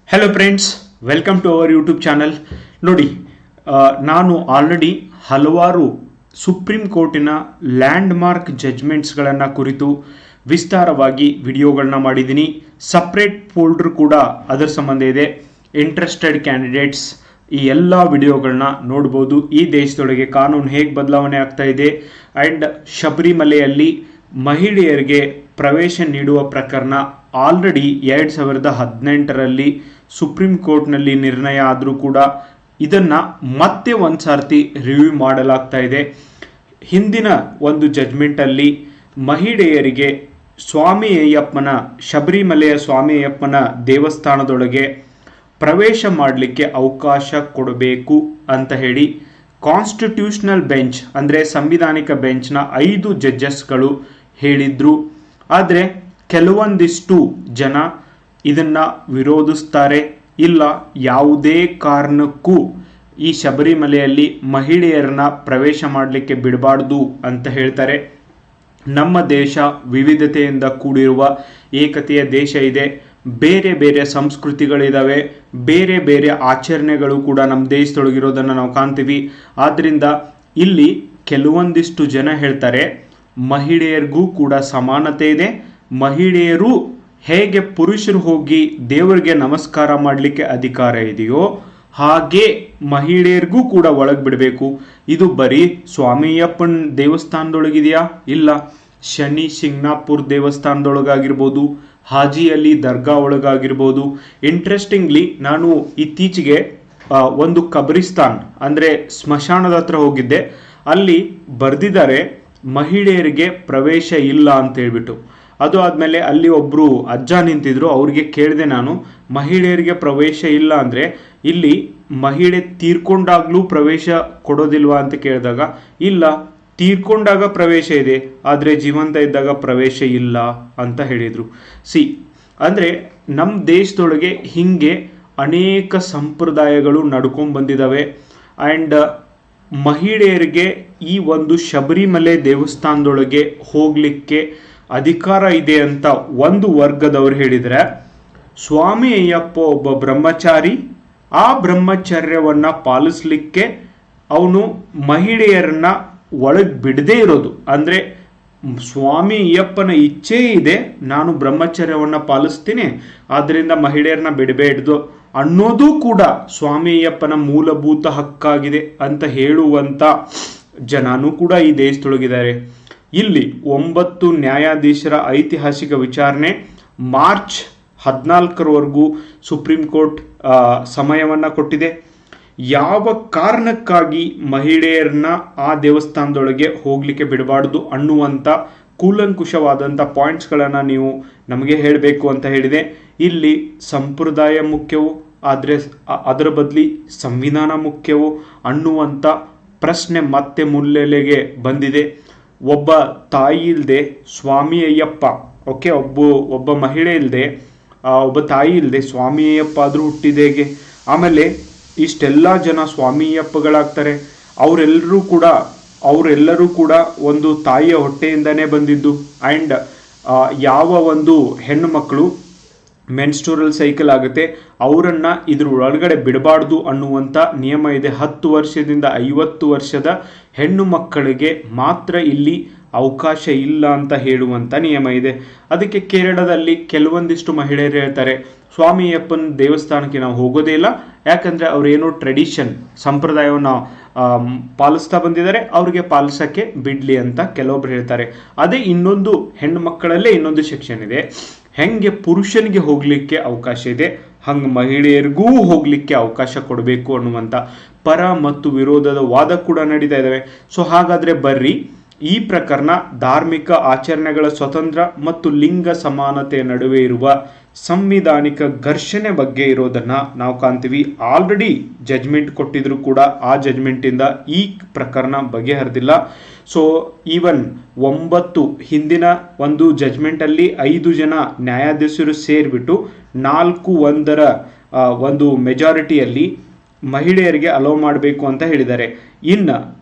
Hello friends, welcome to our YouTube channel. ನೋಡಿ, ನಾನು already ಹಲವಾರು ಸುಪ್ರೀಂ ಕೋರ್ಟಿನ ಲ್ಯಾಂಡ್ ಮಾರ್ಕ್ ಜಡ್ಜ್ಮೆಂಟ್ಸ್ಗಳನ್ನು ಕುರಿತು ವಿಸ್ತಾರವಾಗಿ ವಿಡಿಯೋಗಳನ್ನ ಮಾಡಿದ್ದೀನಿ. ಸಪ್ರೇಟ್ ಫೋಲ್ಡರ್ ಕೂಡ ಅದರ ಸಂಬಂಧ ಇದೆ. ಇಂಟ್ರೆಸ್ಟೆಡ್ ಕ್ಯಾಂಡಿಡೇಟ್ಸ್ ಈ ಎಲ್ಲ ವಿಡಿಯೋಗಳನ್ನ ನೋಡ್ಬೋದು. ಈ ದೇಶದೊಳಗೆ ಕಾನೂನು ಹೇಗೆ ಬದಲಾವಣೆ ಆಗ್ತಾ ಇದೆ ಆ್ಯಂಡ್ ಶಬರಿಮಲೆಯಲ್ಲಿ ಮಹಿಳೆಯರಿಗೆ ಪ್ರವೇಶ ನೀಡುವ ಪ್ರಕರಣ ಆಲ್ರೆಡಿ 2018ರಲ್ಲಿ ಸುಪ್ರೀಂ ಕೋರ್ಟ್ನಲ್ಲಿ ನಿರ್ಣಯ ಆದರೂ ಕೂಡ ಇದನ್ನು ಮತ್ತೆ ಒಂದು ಸಾರ್ತಿ ರಿವ್ಯೂ ಮಾಡಲಾಗ್ತಾ ಇದೆ. ಹಿಂದಿನ ಒಂದು ಜಡ್ಜ್ಮೆಂಟಲ್ಲಿ ಮಹಿಳೆಯರಿಗೆ ಸ್ವಾಮಿ ಅಯ್ಯಪ್ಪನ ಶಬರಿಮಲೆಯ ಸ್ವಾಮಿ ಅಯ್ಯಪ್ಪನ ದೇವಸ್ಥಾನದೊಳಗೆ ಪ್ರವೇಶ ಮಾಡಲಿಕ್ಕೆ ಅವಕಾಶ ಕೊಡಬೇಕು ಅಂತ ಹೇಳಿ ಕಾನ್ಸ್ಟಿಟ್ಯೂಷನಲ್ ಬೆಂಚ್ ಅಂದರೆ ಸಂವಿಧಾನಿಕ ಬೆಂಚ್ನ 5 ಜಡ್ಜಸ್ಗಳು ಹೇಳಿದ್ರು. ಆದರೆ ಕೆಲವೊಂದಿಷ್ಟು ಜನ ಇದನ್ನು ವಿರೋಧಿಸ್ತಾರೆ. ಇಲ್ಲ, ಯಾವುದೇ ಕಾರಣಕ್ಕೂ ಈ ಶಬರಿಮಲೆಯಲ್ಲಿ ಮಹಿಳೆಯರನ್ನ ಪ್ರವೇಶ ಮಾಡಲಿಕ್ಕೆ ಬಿಡಬಾರ್ದು ಅಂತ ಹೇಳ್ತಾರೆ. ನಮ್ಮ ದೇಶ ವಿವಿಧತೆಯಿಂದ ಕೂಡಿರುವ ಏಕತೆಯ ದೇಶ ಇದೆ. ಬೇರೆ ಬೇರೆ ಸಂಸ್ಕೃತಿಗಳಿದ್ದಾವೆ, ಬೇರೆ ಬೇರೆ ಆಚರಣೆಗಳು ಕೂಡ ನಮ್ಮ ದೇಶದೊಳಗಿರೋದನ್ನು ನಾವು ಕಾಣ್ತೀವಿ. ಆದ್ದರಿಂದ ಇಲ್ಲಿ ಕೆಲವೊಂದಿಷ್ಟು ಜನ ಹೇಳ್ತಾರೆ ಮಹಿಳೆಯರಿಗೂ ಕೂಡ ಸಮಾನತೆ ಇದೆ, ಮಹಿಳೆಯರು ಹೇಗೆ ಪುರುಷರು ಹೋಗಿ ದೇವರಿಗೆ ನಮಸ್ಕಾರ ಮಾಡಲಿಕ್ಕೆ ಅಧಿಕಾರ ಇದೆಯೋ ಹಾಗೆ ಮಹಿಳೆಯರಿಗೂ ಕೂಡ ಒಳಗೆ ಬಿಡಬೇಕು. ಇದು ಬರೀ ಸ್ವಾಮಿಯಪ್ಪನ ದೇವಸ್ಥಾನದೊಳಗಿದೆಯಾ? ಇಲ್ಲ, ಶನಿ ಶಿಂಗ್ನಾಪುರ್ ದೇವಸ್ಥಾನದೊಳಗಾಗಿರ್ಬೋದು, ಹಾಜಿ ಅಲಿ ದರ್ಗಾ ಒಳಗಾಗಿರ್ಬೋದು. ಇಂಟ್ರೆಸ್ಟಿಂಗ್ಲಿ ನಾನು ಇತ್ತೀಚೆಗೆ ಒಂದು ಕಬ್ರಿಸ್ತಾನ್ ಅಂದರೆ ಸ್ಮಶಾನದ ಹತ್ರ ಹೋಗಿದ್ದೆ. ಅಲ್ಲಿ ಬರೆದಿದ್ದಾರೆ ಮಹಿಳೆಯರಿಗೆ ಪ್ರವೇಶ ಇಲ್ಲ ಅಂತ ಹೇಳ್ಬಿಟ್ಟು. ಅದು ಆದಮೇಲೆ ಅಲ್ಲಿ ಒಬ್ಬರು ಅಜ್ಜ ನಿಂತಿದ್ರು. ಅವ್ರಿಗೆ ಕೇಳಿದೆ ನಾನು, ಮಹಿಳೆಯರಿಗೆ ಪ್ರವೇಶ ಇಲ್ಲ ಅಂದರೆ ಇಲ್ಲಿ ಮಹಿಳೆ ತೀರ್ಕೊಂಡಾಗ್ಲೂ ಪ್ರವೇಶ ಕೊಡೋದಿಲ್ವಾ ಅಂತ ಕೇಳಿದಾಗ, ಇಲ್ಲ, ತೀರ್ಕೊಂಡಾಗ ಪ್ರವೇಶ ಇದೆ, ಆದರೆ ಜೀವಂತ ಇದ್ದಾಗ ಪ್ರವೇಶ ಇಲ್ಲ ಅಂತ ಹೇಳಿದರು. ಅಂದರೆ ನಮ್ಮ ದೇಶದೊಳಗೆ ಹೀಗೆ ಅನೇಕ ಸಂಪ್ರದಾಯಗಳು ನಡ್ಕೊಂಡು ಬಂದಿದ್ದಾವೆ. ಆ್ಯಂಡ್ ಮಹಿಳೆಯರಿಗೆ ಈ ಒಂದು ಶಬರಿಮಲೆ ದೇವಸ್ಥಾನದೊಳಗೆ ಹೋಗಲಿಕ್ಕೆ ಅಧಿಕಾರ ಇದೆ ಅಂತ ಒಂದು ವರ್ಗದವರು ಹೇಳಿದರೆ, ಸ್ವಾಮಿ ಅಯ್ಯಪ್ಪ ಒಬ್ಬ ಬ್ರಹ್ಮಚಾರಿ, ಆ ಬ್ರಹ್ಮಚರ್ಯವನ್ನು ಪಾಲಿಸಲಿಕ್ಕೆ ಅವನು ಮಹಿಳೆಯರನ್ನ ಒಳಗೆ ಬಿಡದೇ ಇರೋದು. ಅಂದರೆ ಸ್ವಾಮಿ ಅಯ್ಯಪ್ಪನ ಇಚ್ಛೆ ಇದೆ, ನಾನು ಬ್ರಹ್ಮಚರ್ಯವನ್ನು ಪಾಲಿಸ್ತೀನಿ, ಆದ್ದರಿಂದ ಮಹಿಳೆಯರನ್ನ ಬಿಡಬೇಡ್ದು ಅನ್ನೋದು ಕೂಡ ಸ್ವಾಮಿ ಅಯ್ಯಪ್ಪನ ಮೂಲಭೂತ ಹಕ್ಕಾಗಿದೆ ಅಂತ ಹೇಳುವಂಥ ಜನನೂ ಕೂಡ ಈ ದೇಶದೊಳಗಿದ್ದಾರೆ. ಇಲ್ಲಿ 9 ನ್ಯಾಯಾಧೀಶರ ಐತಿಹಾಸಿಕ ವಿಚಾರಣೆ ಮಾರ್ಚ್ 14ರವರೆಗೂ ಸುಪ್ರೀಂ ಕೋರ್ಟ್ ಸಮಯವನ್ನು ಕೊಟ್ಟಿದೆ. ಯಾವ ಕಾರಣಕ್ಕಾಗಿ ಮಹಿಳೆಯರನ್ನ ಆ ದೇವಸ್ಥಾನದೊಳಗೆ ಹೋಗಲಿಕ್ಕೆ ಬಿಡಬಾರ್ದು ಅನ್ನುವಂಥ ಕೂಲಂಕುಷವಾದಂಥ ಪಾಯಿಂಟ್ಸ್ಗಳನ್ನು ನೀವು ನಮಗೆ ಹೇಳಬೇಕು ಅಂತ ಹೇಳಿದೆ. ಇಲ್ಲಿ ಸಂಪ್ರದಾಯ ಮುಖ್ಯವೋ ಆದರೆ ಅದರ ಬದಲಿ ಸಂವಿಧಾನ ಮುಖ್ಯವೋ ಅನ್ನುವಂಥ ಪ್ರಶ್ನೆ ಮತ್ತೆ ಮುನ್ನೆಲೆಗೆ ಬಂದಿದೆ. ಒಬ್ಬ ತಾಯಿ ಇಲ್ಲದೆ ಸ್ವಾಮಿ ಅಯ್ಯಪ್ಪ, ಓಕೆ, ಒಬ್ಬ ಮಹಿಳೆ ಇಲ್ಲದೆ ಒಬ್ಬ ತಾಯಿ ಇಲ್ಲದೆ ಸ್ವಾಮಿ ಅಯ್ಯಪ್ಪ ಆದರೂ ಹುಟ್ಟಿದೇಗೆ? ಆಮೇಲೆ ಇಷ್ಟೆಲ್ಲ ಜನ ಸ್ವಾಮಿ ಅಯ್ಯಪ್ಪಗಳಾಗ್ತಾರೆ. ಅವರೆಲ್ಲರೂ ಕೂಡ ಒಂದು ತಾಯಿಯ ಹೊಟ್ಟೆಯಿಂದನೇ ಬಂದಿದ್ದು. ಆ್ಯಂಡ್ ಯಾವ ಒಂದು ಹೆಣ್ಣು ಮಕ್ಕಳು ಮೆನ್ಸ್ಟೋರಲ್ ಸೈಕಲ್ ಆಗುತ್ತೆ ಅವರನ್ನು ಇದ್ರ ಒಳಗಡೆ ಬಿಡಬಾರ್ದು ಅನ್ನುವಂಥ ನಿಯಮ ಇದೆ. 10 ವರ್ಷದಿಂದ 50 ವರ್ಷದ ಹೆಣ್ಣು ಮಕ್ಕಳಿಗೆ ಮಾತ್ರ ಇಲ್ಲಿ ಅವಕಾಶ ಇಲ್ಲ ಅಂತ ಹೇಳುವಂಥ ನಿಯಮ ಇದೆ. ಅದಕ್ಕೆ ಕೇರಳದಲ್ಲಿ ಕೆಲವೊಂದಿಷ್ಟು ಮಹಿಳೆಯರು ಹೇಳ್ತಾರೆ, ಸ್ವಾಮಿ ಅಯ್ಯಪ್ಪನ ದೇವಸ್ಥಾನಕ್ಕೆ ನಾವು ಹೋಗೋದೇ ಇಲ್ಲ, ಯಾಕಂದರೆ ಅವರೇನೋ ಟ್ರೆಡಿಷನ್ ಸಂಪ್ರದಾಯವನ್ನು ಪಾಲಿಸ್ತಾ ಬಂದಿದ್ದಾರೆ, ಅವ್ರಿಗೆ ಪಾಲಿಸೋಕ್ಕೆ ಬಿಡಲಿ ಅಂತ ಕೆಲವೊಬ್ರು ಹೇಳ್ತಾರೆ. ಅದೇ ಇನ್ನೊಂದು ಹೆಣ್ಣು ಮಕ್ಕಳಲ್ಲೇ ಇನ್ನೊಂದು ಸೆಕ್ಷನ್ ಇದೆ, ಹೆಂಗೆ ಪುರುಷನಿಗೆ ಹೋಗಲಿಕ್ಕೆ ಅವಕಾಶ ಇದೆ ಹಂಗೆ ಮಹಿಳೆಯರಿಗೂ ಹೋಗಲಿಕ್ಕೆ ಅವಕಾಶ ಕೊಡಬೇಕು ಅನ್ನುವಂಥ ಪರ ಮತ್ತು ವಿರೋಧದ ವಾದ ಕೂಡ ನಡೀತಾ ಇದ್ದಾವೆ. ಸೊ ಹಾಗಾದರೆ ಬರ್ರಿ, ಈ ಪ್ರಕರಣ ಧಾರ್ಮಿಕ ಆಚರಣೆಗಳ ಸ್ವತಂತ್ರ ಮತ್ತು ಲಿಂಗ ಸಮಾನತೆಯ ನಡುವೆ ಇರುವ ಸಂವಿಧಾನಿಕ ಘರ್ಷಣೆ ಬಗ್ಗೆ ಇರೋದನ್ನು ನಾವು ಕಾಣ್ತೀವಿ. ಆಲ್ರೆಡಿ ಜಡ್ಜ್ಮೆಂಟ್ ಕೊಟ್ಟಿದ್ರು ಕೂಡ ಆ ಜಡ್ಜ್ಮೆಂಟಿಂದ ಈ ಪ್ರಕರಣ ಬಗೆಹರಿದಿಲ್ಲ. ಸೊ ಈವನ್ 9 ಹಿಂದಿನ ಒಂದು ಜಡ್ಜ್ಮೆಂಟಲ್ಲಿ 5 ಜನ ನ್ಯಾಯಾಧೀಶರು ಸೇರಿಬಿಟ್ಟು 4-1 ಒಂದು ಮೆಜಾರಿಟಿಯಲ್ಲಿ ಮಹಿಳೆಯರಿಗೆ ಅಲೋ ಮಾಡಬೇಕು ಅಂತ ಹೇಳಿದ್ದಾರೆ. ಇನ್ನು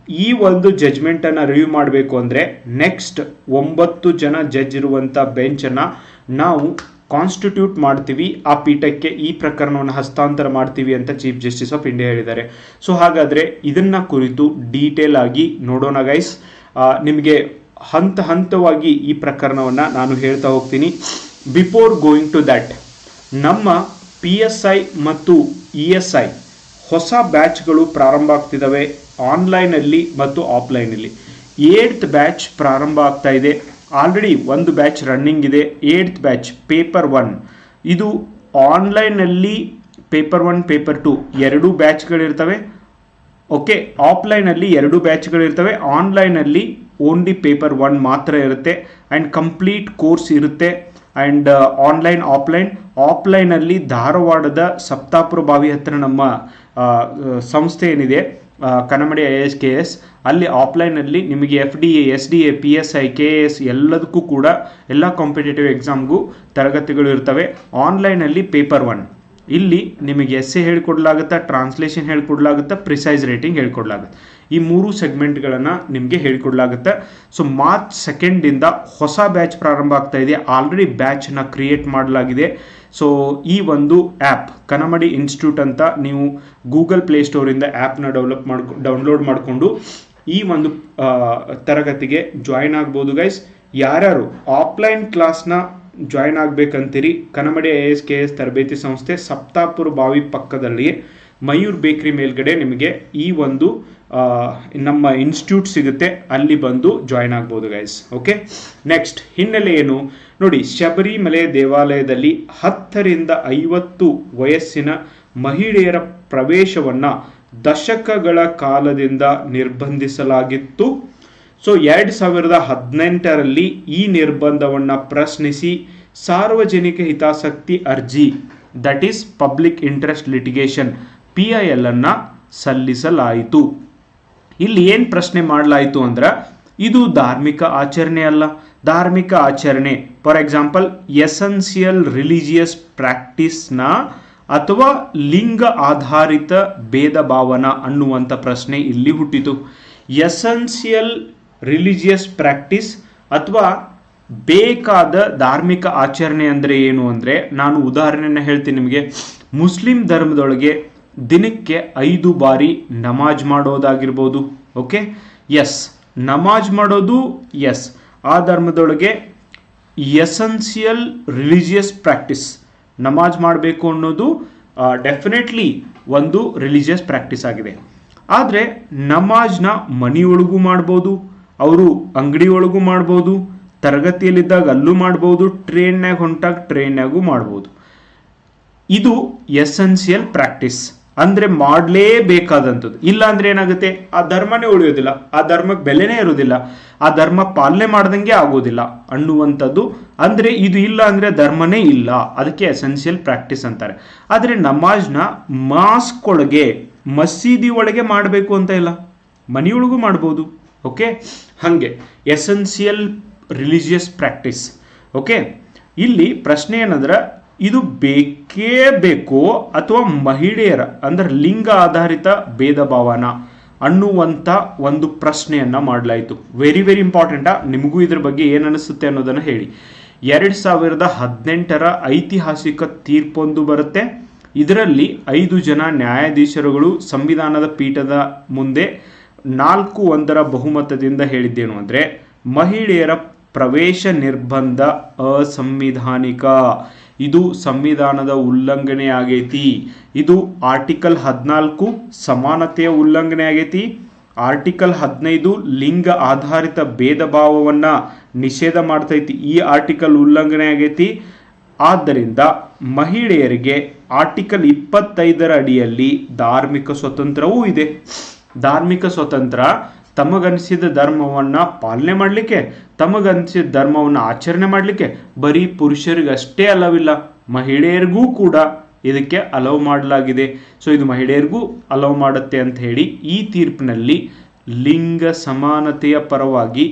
ಈ ಒಂದು ಜಡ್ಜ್ಮೆಂಟನ್ನು ರಿವ್ಯೂ ಮಾಡಬೇಕು ಅಂದರೆ ನೆಕ್ಸ್ಟ್ 9 ಜನ ಜಡ್ಜ್ ಇರುವಂಥ ಬೆಂಚನ್ನು ನಾವು ಕಾನ್ಸ್ಟಿಟ್ಯೂಟ್ ಮಾಡ್ತೀವಿ, ಆ ಪೀಠಕ್ಕೆ ಈ ಪ್ರಕರಣವನ್ನು ಹಸ್ತಾಂತರ ಮಾಡ್ತೀವಿ ಅಂತ ಚೀಫ್ ಜಸ್ಟಿಸ್ ಆಫ್ ಇಂಡಿಯಾ ಹೇಳಿದ್ದಾರೆ. ಸೊ ಹಾಗಾದರೆ ಇದನ್ನು ಕುರಿತು ಡೀಟೇಲ್ ಆಗಿ ನೋಡೋಣ ಗೈಸ್. ನಿಮಗೆ ಹಂತವಾಗಿ ಈ ಪ್ರಕರಣವನ್ನು ನಾನು ಹೇಳ್ತಾ ಹೋಗ್ತೀನಿ. ಬಿಫೋರ್ ಗೋಯಿಂಗ್ ಟು ದ್ಯಾಟ್, ನಮ್ಮ PSI ಮತ್ತು ESI ಹೊಸ ಬ್ಯಾಚ್ಗಳು ಪ್ರಾರಂಭ ಆಗ್ತಿದ್ದಾವೆ ಆನ್ಲೈನಲ್ಲಿ ಮತ್ತು ಆಫ್ಲೈನಲ್ಲಿ. 8th ಬ್ಯಾಚ್ ಪ್ರಾರಂಭ ಆಗ್ತಾ ಇದೆ. ಆಲ್ರೆಡಿ ಒಂದು ಬ್ಯಾಚ್ ರನ್ನಿಂಗ್ ಇದೆ. 8th ಬ್ಯಾಚ್ ಪೇಪರ್ 1 ಇದು ಆನ್ಲೈನಲ್ಲಿ ಪೇಪರ್ 1 ಪೇಪರ್ 2 ಎರಡೂ ಬ್ಯಾಚ್ಗಳಿರ್ತವೆ. ಓಕೆ, ಆಫ್ಲೈನಲ್ಲಿ 2 ಬ್ಯಾಚ್ಗಳಿರ್ತವೆ. ಆನ್ಲೈನಲ್ಲಿ ಓನ್ಲಿ ಪೇಪರ್ 1 ಮಾತ್ರ ಇರುತ್ತೆ ಆ್ಯಂಡ್ ಕಂಪ್ಲೀಟ್ ಕೋರ್ಸ್ ಇರುತ್ತೆ. ಆ್ಯಂಡ್ ಆಫ್ಲೈನಲ್ಲಿ ಧಾರವಾಡದ ಸಪ್ತಾಪುರ ಬಾವಿ ಹತ್ತಿರ ನಮ್ಮ ಸಂಸ್ಥೆ ಏನಿದೆ ಕನ್ನಮಡಿ IAS ಅಲ್ಲಿ ಆಫ್ಲೈನಲ್ಲಿ ನಿಮಗೆ FDA SDA PSI KS ಎಲ್ಲದಕ್ಕೂ ಕೂಡ ಎಲ್ಲ ಕಾಂಪಿಟೇಟಿವ್ ಎಕ್ಸಾಮ್ಗೂ ತರಗತಿಗಳು ಇರ್ತವೆ. ಆನ್ಲೈನಲ್ಲಿ ಪೇಪರ್ 1 ಇಲ್ಲಿ ನಿಮಗೆ ಎಸ್ಸೆ ಹೇಳ್ಕೊಡ್ಲಾಗುತ್ತೆ, ಟ್ರಾನ್ಸ್ಲೇಷನ್ ಹೇಳ್ಕೊಡ್ಲಾಗುತ್ತೆ, ಪ್ರಿಸೈಸ್ ರೇಟಿಂಗ್ ಹೇಳ್ಕೊಡ್ಲಾಗುತ್ತೆ. ಈ 3 ಸೆಗ್ಮೆಂಟ್ಗಳನ್ನು ನಿಮಗೆ ಹೇಳ್ಕೊಡ್ಲಾಗುತ್ತೆ. ಸೊ ಮಾರ್ಚ್ 2 ಹೊಸ ಬ್ಯಾಚ್ ಪ್ರಾರಂಭ ಆಗ್ತಾ ಇದೆ. ಆಲ್ರೆಡಿ ಬ್ಯಾಚನ್ನ ಕ್ರಿಯೇಟ್ ಮಾಡಲಾಗಿದೆ. ಸೊ ಈ ಒಂದು ಆ್ಯಪ್ ಕನ್ನಮಡಿ ಇನ್ಸ್ಟಿಟ್ಯೂಟ್ ಅಂತ ನೀವು ಗೂಗಲ್ ಪ್ಲೇಸ್ಟೋರಿಂದ ಆ್ಯಪ್ನ ಡೌನ್ಲೋಡ್ ಮಾಡಿಕೊಂಡು ಈ ಒಂದು ತರಗತಿಗೆ ಜಾಯಿನ್ ಆಗ್ಬೋದು ಗೈಸ್. ಯಾರ್ಯಾರು ಆಫ್ಲೈನ್ ಕ್ಲಾಸ್ನ ಜಾಯಿನ್ ಆಗಬೇಕಂತೀರಿ, ಕನ್ನಮಡಿ IAS KS ತರಬೇತಿ ಸಂಸ್ಥೆ ಸಪ್ತಾಪುರ ಬಾವಿ ಪಕ್ಕದಲ್ಲಿ ಮಯೂರ್ ಬೇಕ್ರಿ ಮೇಲ್ಗಡೆ ನಿಮಗೆ ಈ ಒಂದು ನಮ್ಮ ಇನ್ಸ್ಟಿಟ್ಯೂಟ್ ಸಿಗುತ್ತೆ, ಅಲ್ಲಿ ಬಂದು ಜಾಯಿನ್ ಆಗ್ಬೋದು ಗೈಸ್. ಓಕೆ, ನೆಕ್ಸ್ಟ್ ಹಿನ್ನೆಲೆ ಏನು ನೋಡಿ. ಶಬರಿಮಲೆ ದೇವಾಲಯದಲ್ಲಿ 10 ರಿಂದ 50 ವಯಸ್ಸಿನ ಮಹಿಳೆಯರ ಪ್ರವೇಶವನ್ನು ದಶಕಗಳ ಕಾಲದಿಂದ ನಿರ್ಬಂಧಿಸಲಾಗಿತ್ತು. ಸೊ 2018ರಲ್ಲಿ ಈ ನಿರ್ಬಂಧವನ್ನು ಪ್ರಶ್ನಿಸಿ ಸಾರ್ವಜನಿಕ ಹಿತಾಸಕ್ತಿ ಅರ್ಜಿ, that is public interest litigation PIL ಅನ್ನು ಸಲ್ಲಿಸಲಾಯಿತು. ಇಲ್ಲಿ ಏನು ಪ್ರಶ್ನೆ ಮಾಡಲಾಯಿತು ಅಂದ್ರೆ, ಇದು ಧಾರ್ಮಿಕ ಆಚರಣೆ ಅಲ್ಲ. ಧಾರ್ಮಿಕ ಆಚರಣೆ ಫಾರ್ ಎಕ್ಸಾಂಪಲ್ ಎಸೆನ್ಷಿಯಲ್ ರಿಲಿಜಿಯಸ್ ಪ್ರಾಕ್ಟೀಸ್ನ ಅಥವಾ ಲಿಂಗ ಆಧಾರಿತ ಭೇದ ಭಾವನ ಅನ್ನುವಂಥ ಪ್ರಶ್ನೆ ಇಲ್ಲಿ ಹುಟ್ಟಿತು. ಎಸೆನ್ಷಿಯಲ್ ರಿಲಿಜಿಯಸ್ ಪ್ರಾಕ್ಟೀಸ್ ಅಥವಾ ಬೇಕಾದ ಧಾರ್ಮಿಕ ಆಚರಣೆ ಅಂದರೆ ಏನು ಅಂದರೆ, ನಾನು ಉದಾಹರಣೆನ ಹೇಳ್ತೀನಿ ನಿಮಗೆ. ಮುಸ್ಲಿಂ ಧರ್ಮದೊಳಗೆ ದಿನಕ್ಕೆ 5 ಬಾರಿ ನಮಾಜ್ ಮಾಡೋದಾಗಿರ್ಬೋದು. ಓಕೆ, ಎಸ್, ನಮಾಜ್ ಮಾಡೋದು ಎಸ್. ಆ ಧರ್ಮದೊಳಗೆ ಎಸೆನ್ಷಿಯಲ್ ರಿಲಿಜಿಯಸ್ ಪ್ರಾಕ್ಟೀಸ್ ನಮಾಜ್ ಮಾಡಬೇಕು ಅನ್ನೋದು ಡೆಫಿನೆಟ್ಲಿ ಒಂದು ರಿಲಿಜಿಯಸ್ ಪ್ರಾಕ್ಟೀಸ್ ಆಗಿದೆ. ಆದರೆ ನಮಾಜ್ನ ಮನೆಯೊಳಗೂ ಮಾಡ್ಬೋದು, ಅವರು ಅಂಗಡಿಯೊಳಗೂ ಮಾಡ್ಬೋದು, ತರಗತಿಯಲ್ಲಿದ್ದಾಗ ಅಲ್ಲೂ ಮಾಡ್ಬೋದು, ಟ್ರೈನ್ಯಾಗ ಹೊಂಟಾಗ ಟ್ರೈನ್ಯಾಗೂ ಮಾಡ್ಬೋದು. ಇದು ಎಸೆನ್ಷಿಯಲ್ ಪ್ರಾಕ್ಟೀಸ್ ಅಂದರೆ ಮಾಡಲೇಬೇಕಾದಂಥದ್ದು. ಇಲ್ಲ ಅಂದರೆ ಏನಾಗುತ್ತೆ, ಆ ಧರ್ಮನೇ ಉಳಿಯೋದಿಲ್ಲ, ಆ ಧರ್ಮಕ್ಕೆ ಬೆಲೆನೇ ಇರೋದಿಲ್ಲ, ಆ ಧರ್ಮ ಪಾಲನೆ ಮಾಡ್ದಂಗೆ ಆಗೋದಿಲ್ಲ ಅನ್ನುವಂಥದ್ದು. ಅಂದರೆ ಇದು ಇಲ್ಲ ಅಂದರೆ ಧರ್ಮನೇ ಇಲ್ಲ, ಅದಕ್ಕೆ ಎಸೆನ್ಷಿಯಲ್ ಪ್ರಾಕ್ಟೀಸ್ ಅಂತಾರೆ. ಆದರೆ ನಮಾಜ್ನ ಮಾಸ್ಕ್ ಒಳಗೆ ಮಸೀದಿ ಒಳಗೆ ಮಾಡಬೇಕು ಅಂತ ಇಲ್ಲ, ಮನೆಯೊಳಗೂ ಮಾಡ್ಬೋದು. ಓಕೆ, ಹಾಗೆ ಎಸೆನ್ಷಿಯಲ್ ರಿಲಿಜಿಯಸ್ ಪ್ರಾಕ್ಟೀಸ್. ಓಕೆ, ಇಲ್ಲಿ ಪ್ರಶ್ನೆ ಏನಂದ್ರೆ, ಇದು ಬೇಕೇ ಬೇಕೋ ಅಥವಾ ಮಹಿಳೆಯರ ಅಂದರೆ ಲಿಂಗ ಆಧಾರಿತ ಭೇದ ಭಾವನ ಅನ್ನುವಂಥ ಒಂದು ಪ್ರಶ್ನೆಯನ್ನು ಮಾಡಲಾಯಿತು. ವೆರಿ ವೆರಿ ಇಂಪಾರ್ಟೆಂಟಾ, ನಿಮಗೂ ಇದ್ರ ಬಗ್ಗೆ ಏನು ಅನಿಸುತ್ತೆ ಅನ್ನೋದನ್ನು ಹೇಳಿ. 2018ರ ಐತಿಹಾಸಿಕ ತೀರ್ಪೊಂದು ಬರುತ್ತೆ. ಇದರಲ್ಲಿ 5 ಜನ ನ್ಯಾಯಾಧೀಶರುಗಳು ಸಂವಿಧಾನದ ಪೀಠದ ಮುಂದೆ 4-1 ಬಹುಮತದಿಂದ ಹೇಳಿದ್ದೇನು ಅಂದರೆ, ಮಹಿಳೆಯರ ಪ್ರವೇಶ ನಿರ್ಬಂಧ ಅಸಂವಿಧಾನಿಕ, ಇದು ಸಂವಿಧಾನದ ಉಲ್ಲಂಘನೆ ಆಗೈತಿ. ಇದು ಆರ್ಟಿಕಲ್ 14 ಸಮಾನತೆಯ ಉಲ್ಲಂಘನೆ ಆಗೈತಿ. ಆರ್ಟಿಕಲ್ 15 ಲಿಂಗ ಆಧಾರಿತ ಭೇದ ಭಾವವನ್ನು ನಿಷೇಧ ಮಾಡ್ತೈತಿ. ಈ ಆರ್ಟಿಕಲ್ ಉಲ್ಲಂಘನೆ ಆಗೈತಿ. ಆದ್ದರಿಂದ ಮಹಿಳೆಯರಿಗೆ ಆರ್ಟಿಕಲ್ 25ರ ಅಡಿಯಲ್ಲಿ ಧಾರ್ಮಿಕ ಸ್ವತಂತ್ರವೂ ಇದೆ. ಧಾರ್ಮಿಕ ಸ್ವತಂತ್ರ ತಮಗನಿಸಿದ ಧರ್ಮವನ್ನು ಪಾಲನೆ ಮಾಡಲಿಕ್ಕೆ, ತಮಗನಿಸಿದ ಧರ್ಮವನ್ನು ಆಚರಣೆ ಮಾಡಲಿಕ್ಕೆ ಬರೀ ಪುರುಷರಿಗಷ್ಟೇ ಅಲವಿಲ್ಲ, ಮಹಿಳೆಯರಿಗೂ ಕೂಡ ಇದಕ್ಕೆ ಅಲವ್ ಮಾಡಲಾಗಿದೆ. ಸೊ ಇದು ಮಹಿಳೆಯರಿಗೂ ಅಲವ್ ಮಾಡುತ್ತೆ ಅಂತ ಹೇಳಿ ಈ ತೀರ್ಪಿನಲ್ಲಿ ಲಿಂಗ ಸಮಾನತೆಯ ಪರವಾಗಿ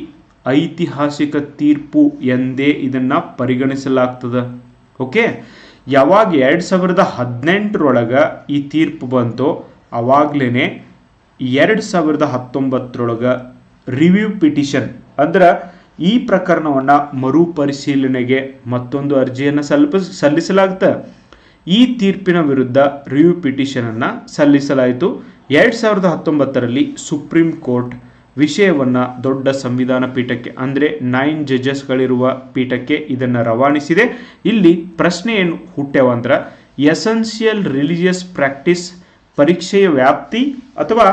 ಐತಿಹಾಸಿಕ ತೀರ್ಪು ಎಂದೇ ಇದನ್ನು ಪರಿಗಣಿಸಲಾಗ್ತದೆ. ಓಕೆ, ಯಾವಾಗ 2018ರೊಳಗೆ ಈ ತೀರ್ಪು ಬಂತೋ ಅವಾಗಲೇ 2019ರೊಳಗೆ ರಿವ್ಯೂ ಪಿಟಿಷನ್ ಅಂದ್ರೆ ಈ ಪ್ರಕರಣವನ್ನು ಮರುಪರಿಶೀಲನೆಗೆ ಮತ್ತೊಂದು ಅರ್ಜಿಯನ್ನು ಸಲ್ಲಿಸಲಾಗುತ್ತೆ. ಈ ತೀರ್ಪಿನ ವಿರುದ್ಧ ರಿವ್ಯೂ ಪಿಟಿಷನನ್ನು ಸಲ್ಲಿಸಲಾಯಿತು. 2019ರಲ್ಲಿ ಸುಪ್ರೀಂ ಕೋರ್ಟ್ ವಿಷಯವನ್ನು ದೊಡ್ಡ ಸಂವಿಧಾನ ಪೀಠಕ್ಕೆ ಅಂದರೆ 9 ಜಡ್ಜಸ್ಗಳಿರುವ ಪೀಠಕ್ಕೆ ಇದನ್ನು ರವಾನಿಸಿದೆ. ಇಲ್ಲಿ ಪ್ರಶ್ನೆ ಏನು ಹುಟ್ಟ್ಯಾವ ಅಂದ್ರೆ, ಎಸೆನ್ಷಿಯಲ್ ರಿಲಿಜಿಯಸ್ ಪ್ರಾಕ್ಟೀಸ್ ಪರೀಕ್ಷೆಯ ವ್ಯಾಪ್ತಿ ಅಥವಾ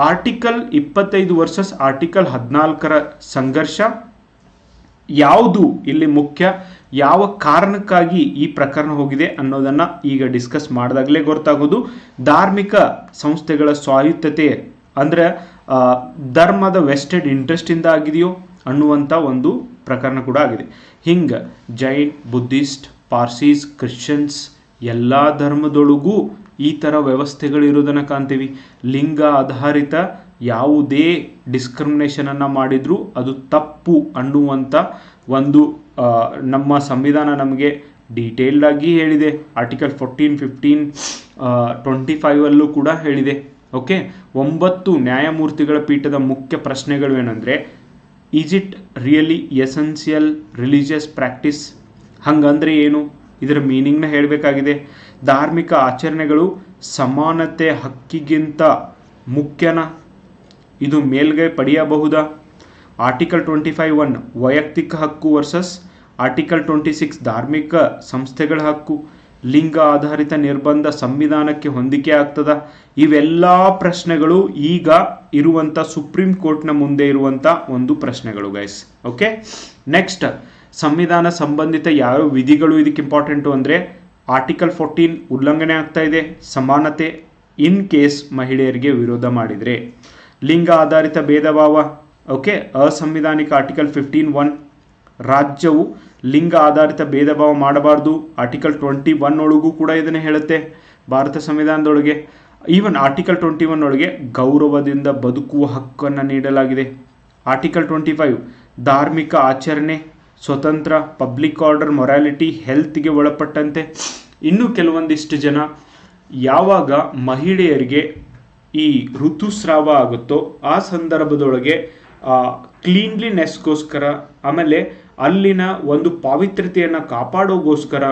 ಆರ್ಟಿಕಲ್ 25 ವರ್ಸಸ್ ಆರ್ಟಿಕಲ್ 14ರ ಸಂಘರ್ಷ ಯಾವುದು ಇಲ್ಲಿ ಮುಖ್ಯ, ಯಾವ ಕಾರಣಕ್ಕಾಗಿ ಈ ಪ್ರಕರಣ ಹೋಗಿದೆ ಅನ್ನೋದನ್ನು ಈಗ ಡಿಸ್ಕಸ್ ಮಾಡಿದಾಗಲೇ ಗೊತ್ತಾಗೋದು. ಧಾರ್ಮಿಕ ಸಂಸ್ಥೆಗಳ ಸ್ವಾಯತ್ತತೆ ಅಂದರೆ ಧರ್ಮದ ವೆಸ್ಟೆಡ್ ಇಂಟ್ರೆಸ್ಟಿಂದ ಆಗಿದೆಯೋ ಅನ್ನುವಂಥ ಒಂದು ಪ್ರಕರಣ ಕೂಡ ಆಗಿದೆ. ಹಿಂಗೆ ಜೈನ್, ಬುದ್ಧಿಸ್ಟ್, ಪಾರ್ಸೀಸ್, ಕ್ರಿಶ್ಚಿಯನ್ಸ್ ಎಲ್ಲ ಧರ್ಮದೊಳಗೂ ಈ ಥರ ವ್ಯವಸ್ಥೆಗಳಿರೋದನ್ನು ಕಾಣ್ತೀವಿ. ಲಿಂಗ ಆಧಾರಿತ ಯಾವುದೇ ಡಿಸ್ಕ್ರಿಮಿನೇಷನನ್ನು ಮಾಡಿದರೂ ಅದು ತಪ್ಪು ಅನ್ನುವಂಥ ಒಂದು ನಮ್ಮ ಸಂವಿಧಾನ ನಮಗೆ ಡೀಟೇಲ್ಡಾಗಿ ಹೇಳಿದೆ. ಆರ್ಟಿಕಲ್ 14, 15, 25 ಕೂಡ ಹೇಳಿದೆ. ಓಕೆ, 9 ನ್ಯಾಯಮೂರ್ತಿಗಳ ಪೀಠದ ಮುಖ್ಯ ಪ್ರಶ್ನೆಗಳು ಏನಂದರೆ, is it really essential religious practice? ಹಂಗಂದ್ರೆ ಏನು, ಇದರ ಮೀನಿಂಗ್ನ ಹೇಳಬೇಕಾಗಿದೆ. ಧಾರ್ಮಿಕ ಆಚರಣೆಗಳು ಸಮಾನತೆ ಹಕ್ಕಿಗಿಂತ ಮುಖ್ಯನಾ? ಇದು ಮೇಲ್ಗೈ ಪಡೆಯಬಹುದಾ? ಆರ್ಟಿಕಲ್ 25(1) ವೈಯಕ್ತಿಕ ಹಕ್ಕು ವರ್ಸಸ್ ಆರ್ಟಿಕಲ್ 26 ಧಾರ್ಮಿಕ ಸಂಸ್ಥೆಗಳ ಹಕ್ಕು. ಲಿಂಗ ಆಧಾರಿತ ನಿರ್ಬಂಧ ಸಂವಿಧಾನಕ್ಕೆ ಹೊಂದಿಕೆ ಆಗ್ತದ? ಇವೆಲ್ಲ ಪ್ರಶ್ನೆಗಳು ಈಗ ಇರುವಂಥ ಸುಪ್ರೀಂ ಕೋರ್ಟ್ನ ಮುಂದೆ ಇರುವಂಥ ಒಂದು ಪ್ರಶ್ನೆಗಳು ಗೈಸ್. ಓಕೆ, ನೆಕ್ಸ್ಟ್ ಸಂವಿಧಾನ ಸಂಬಂಧಿತ ಯಾವ ವಿಧಿಗಳು ಇದಕ್ಕೆ ಇಂಪಾರ್ಟೆಂಟು ಅಂದರೆ, ಆರ್ಟಿಕಲ್ 14 ಉಲ್ಲಂಘನೆ ಆಗ್ತಾ ಇದೆ, ಸಮಾನತೆ ಇನ್ ಕೇಸ್ ಮಹಿಳೆಯರಿಗೆ ವಿರೋಧ ಮಾಡಿದರೆ. ಲಿಂಗ ಆಧಾರಿತ ಭೇದ ಭಾವ, ಓಕೆ, ಅಸಂವಿಧಾನಿಕ ಆರ್ಟಿಕಲ್ 15(1) ರಾಜ್ಯವು ಲಿಂಗ ಆಧಾರಿತ ಭೇದ ಭಾವ ಮಾಡಬಾರ್ದು. ಆರ್ಟಿಕಲ್ 21 ಒಳಗೂ ಕೂಡ ಇದನ್ನು ಹೇಳುತ್ತೆ ಭಾರತ ಸಂವಿಧಾನದೊಳಗೆ. ಈವನ್ ಆರ್ಟಿಕಲ್ 21 ಒಳಗೆ ಗೌರವದಿಂದ ಬದುಕುವ ಹಕ್ಕನ್ನು ನೀಡಲಾಗಿದೆ. ಆರ್ಟಿಕಲ್ 25 ಧಾರ್ಮಿಕ ಆಚರಣೆ ಸ್ವತಂತ್ರ, ಪಬ್ಲಿಕ್ ಆರ್ಡರ್, ಮೊರಾಲಿಟಿ, ಹೆಲ್ತ್ಗೆ ಒಳಪಟ್ಟಂತೆ. ಇನ್ನು ಕೆಲವೊಂದಿಷ್ಟು ಜನ ಯಾವಾಗ ಮಹಿಳೆಯರಿಗೆ ಈ ಋತುಸ್ರಾವ ಆಗುತ್ತೋ ಆ ಸಂದರ್ಭದೊಳಗೆ ಕ್ಲೀನ್ಲಿನೆಸ್ಗೋಸ್ಕರ ಆಮೇಲೆ ಅಲ್ಲಿನ ಒಂದು ಪಾವಿತ್ರ್ಯತೆಯನ್ನು ಕಾಪಾಡೋಗೋಸ್ಕರ